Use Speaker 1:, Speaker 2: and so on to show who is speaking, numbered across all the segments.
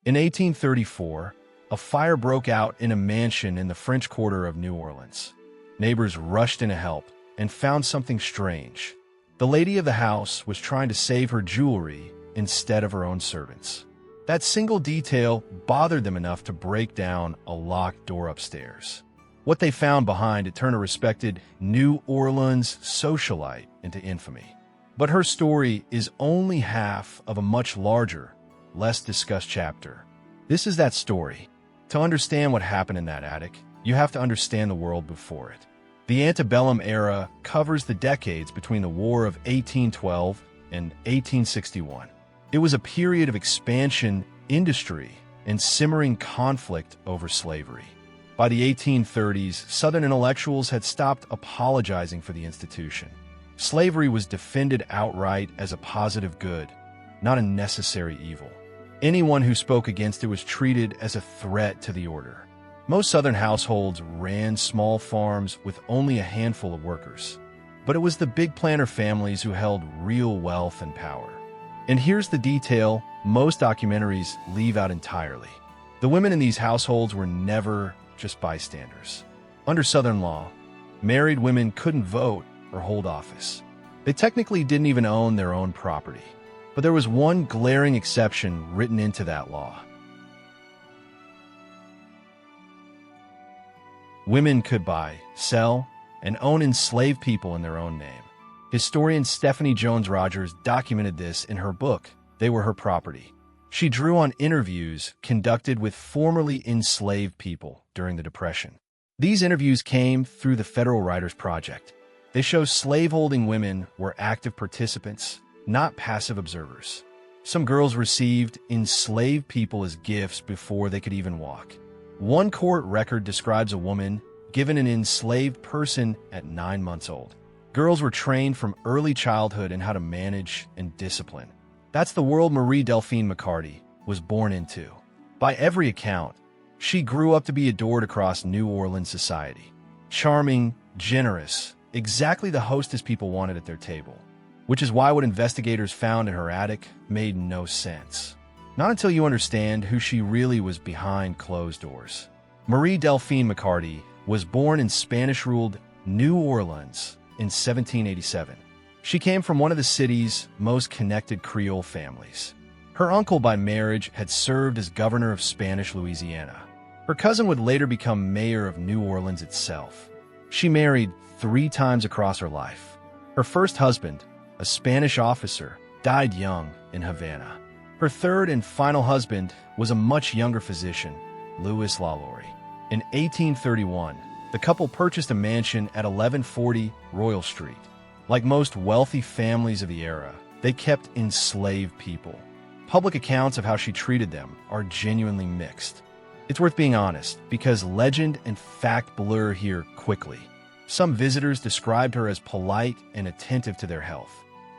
Speaker 1: In 1834, a fire broke out in a mansion in the French Quarter of New Orleans. Neighbors rushed in to help and found something strange. The lady of the house was trying to save her jewelry instead of her own servants. That single detail bothered them enough to break down a locked door upstairs. What they found behind it turned a respected New Orleans socialite into infamy. But her story is only half of a much larger, less discussed chapter. This is that story. To understand what happened in that attic, you have to understand the world before it. The antebellum era covers the decades between the War of 1812 and 1861. It was a period of expansion, industry, and simmering conflict over slavery. By the 1830s, Southern intellectuals had stopped apologizing for the institution. Slavery was defended outright as a positive good, not a necessary evil. Anyone who spoke against it was treated as a threat to the order. Most Southern households ran small farms with only a handful of workers. But it was the big planter families who held real wealth and power. And here's the detail most documentaries leave out entirely. The women in these households were never just bystanders. Under Southern law, married women couldn't vote or hold office. They technically didn't even own their own property. But there was one glaring exception written into that law. Women could buy, sell, and own enslaved people in their own name. Historian Stephanie Jones Rogers documented this in her book, They Were Her Property. She drew on interviews conducted with formerly enslaved people during the Depression. These interviews came through the Federal Writers Project. They show slaveholding women were active participants, not passive observers. Some girls received enslaved people as gifts before they could even walk. One court record describes a woman given an enslaved person at 9 months old. Girls were trained from early childhood in how to manage and discipline. That's the world Marie Delphine McCarty was born into. By every account, she grew up to be adored across New Orleans society. Charming, generous, exactly the hostess people wanted at their table. Which is why what investigators found in her attic made no sense. Not until you understand who she really was behind closed doors. Marie Delphine McCarty was born in Spanish-ruled New Orleans in 1787. She came from one of the city's most connected Creole families. Her uncle by marriage had served as governor of Spanish Louisiana. Her cousin would later become mayor of New Orleans itself. She married 3 times across her life. Her first husband, a Spanish officer, died young in Havana. Her third and final husband was a much younger physician, Louis LaLaurie. In 1831, the couple purchased a mansion at 1140 Royal Street. Like most wealthy families of the era, they kept enslaved people. Public accounts of how she treated them are genuinely mixed. It's worth being honest, because legend and fact blur here quickly. Some visitors described her as polite and attentive to their health.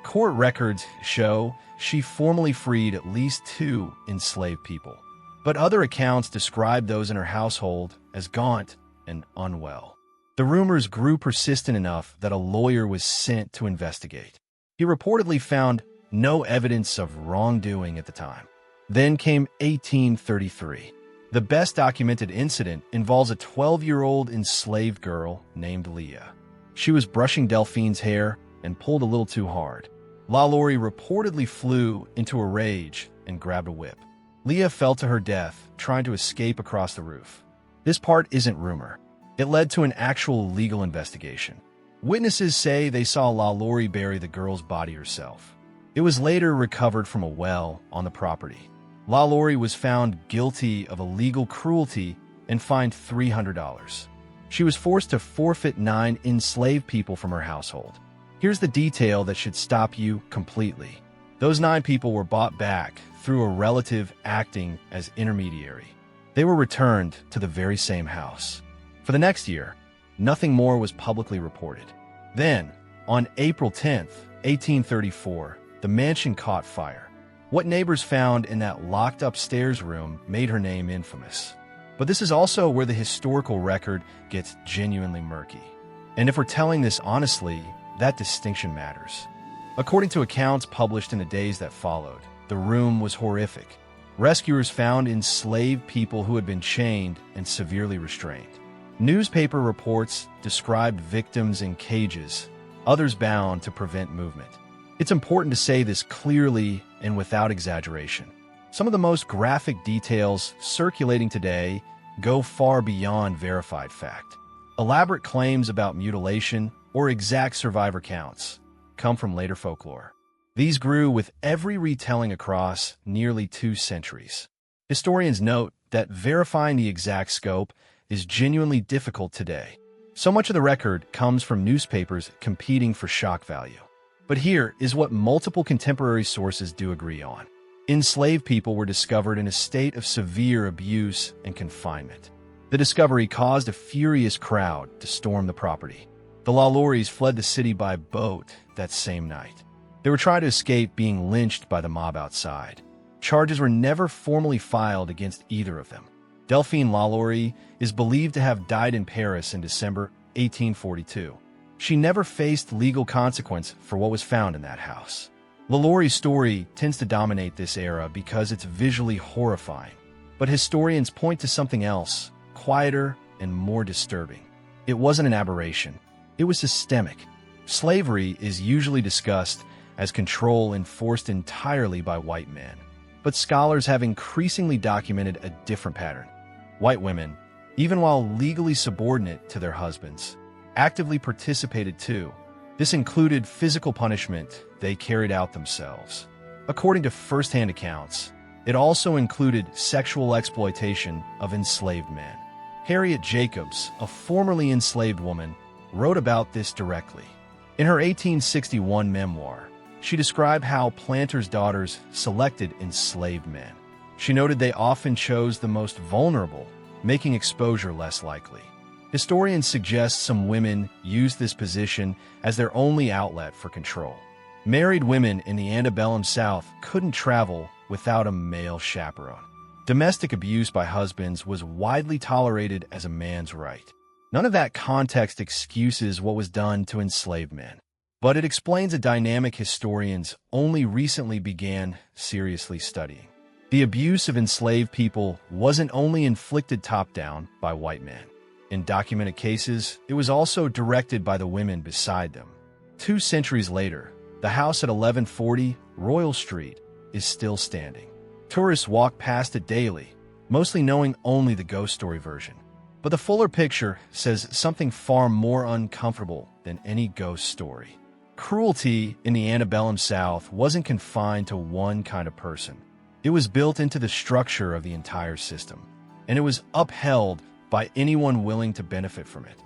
Speaker 1: Court records show she formally freed at least 2 enslaved people. But other accounts describe those in her household as gaunt and unwell. The rumors grew persistent enough that a lawyer was sent to investigate. He reportedly found no evidence of wrongdoing at the time. Then came 1833. The best documented incident involves a 12-year-old enslaved girl named Leah. She was brushing Delphine's hair and pulled a little too hard. LaLaurie reportedly flew into a rage and grabbed a whip. Leah fell to her death, trying to escape across the roof. This part isn't rumor. It led to an actual legal investigation. Witnesses say they saw LaLaurie bury the girl's body herself. It was later recovered from a well on the property. LaLaurie was found guilty of illegal cruelty and fined $300. She was forced to forfeit 9 enslaved people from her household. Here's the detail that should stop you completely. Those 9 people were bought back through a relative acting as intermediary. They were returned to the very same house. For the next year, nothing more was publicly reported. Then, on April 10th, 1834, the mansion caught fire. What neighbors found in that locked upstairs room made her name infamous. But this is also where the historical record gets genuinely murky. And if we're telling this honestly, that distinction matters. According to accounts published in the days that followed, the room was horrific. Rescuers found enslaved people who had been chained and severely restrained. Newspaper reports described victims in cages, others bound to prevent movement. It's important to say this clearly and without exaggeration. Some of the most graphic details circulating today go far beyond verified fact. Elaborate claims about mutilation or exact survivor counts come from later folklore. These grew with every retelling across nearly 2 centuries. Historians note that verifying the exact scope is genuinely difficult today. So much of the record comes from newspapers competing for shock value. But here is what multiple contemporary sources do agree on. Enslaved people were discovered in a state of severe abuse and confinement. The discovery caused a furious crowd to storm the property. The LaLauries fled the city by boat that same night. They were trying to escape being lynched by the mob outside. Charges were never formally filed against either of them. Delphine LaLaurie is believed to have died in Paris in December 1842. She never faced legal consequence for what was found in that house. LaLaurie's story tends to dominate this era because it's visually horrifying. But historians point to something else, quieter and more disturbing. It wasn't an aberration. It was systemic. Slavery is usually discussed as control enforced entirely by white men. But scholars have increasingly documented a different pattern. White women, even while legally subordinate to their husbands, actively participated too. This included physical punishment they carried out themselves. According to first-hand accounts, it also included sexual exploitation of enslaved men. Harriet Jacobs, a formerly enslaved woman, wrote about this directly. In her 1861 memoir, she described how planters' daughters selected enslaved men. She noted they often chose the most vulnerable, making exposure less likely. Historians suggest some women used this position as their only outlet for control. Married women in the antebellum South couldn't travel without a male chaperone. Domestic abuse by husbands was widely tolerated as a man's right. None of that context excuses what was done to enslaved men, but it explains a dynamic historians only recently began seriously studying. The abuse of enslaved people wasn't only inflicted top-down by white men. In documented cases, it was also directed by the women beside them. 2 centuries later, the house at 1140 Royal Street is still standing. Tourists walk past it daily, mostly knowing only the ghost story version. But the fuller picture says something far more uncomfortable than any ghost story. Cruelty in the antebellum South wasn't confined to one kind of person. It was built into the structure of the entire system, and it was upheld by anyone willing to benefit from it.